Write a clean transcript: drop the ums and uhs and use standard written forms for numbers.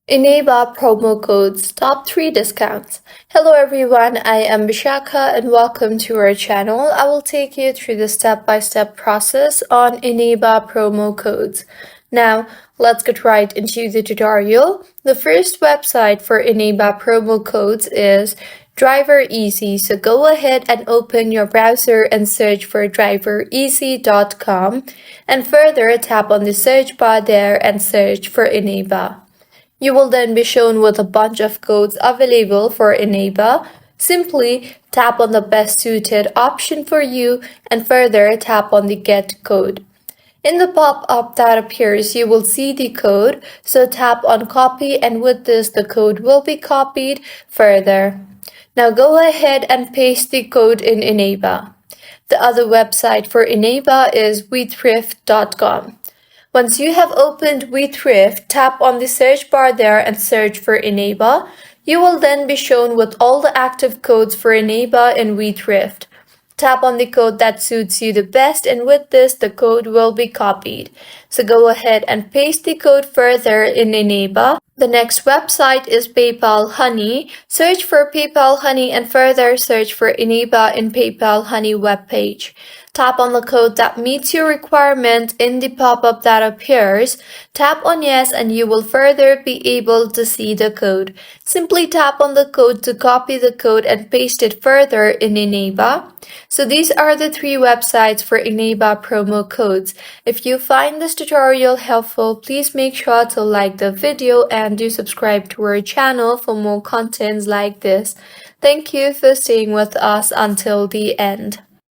Eneba promo codes top 3 discounts. Hello everyone, I am Bishaka and welcome to our channel. I will take you through the step-by-step process on Eneba promo codes. Now, let's get right into the tutorial. The first website for Eneba promo codes is Driver Easy. So go ahead and open your browser and search for drivereasy.com and further tap on the search bar there and search for Eneba. You will then be shown with a bunch of codes available for Eneba. Simply tap on the best suited option for you and further tap on the Get Code. In the pop-up that appears, you will see the code, so tap on Copy and with this the code will be copied further. Now go ahead and paste the code in Eneba. The other website for Eneba is wethrift.com. Once you have opened WeThrift, tap on the search bar there and search for Eneba. You will then be shown with all the active codes for Eneba in WeThrift. Tap on the code that suits you the best and with this the code will be copied. So go ahead and paste the code further in Eneba. The next website is PayPal Honey. Search for PayPal Honey and further search for Eneba in PayPal Honey webpage. Tap on the code that meets your requirement in the pop-up that appears. Tap on yes and you will further be able to see the code. Simply tap on the code to copy the code and paste it further in Eneba. So these are the 3 websites for Eneba promo codes. If you find this tutorial helpful, please make sure to like the video and do subscribe to our channel for more contents like this. Thank you for staying with us until the end.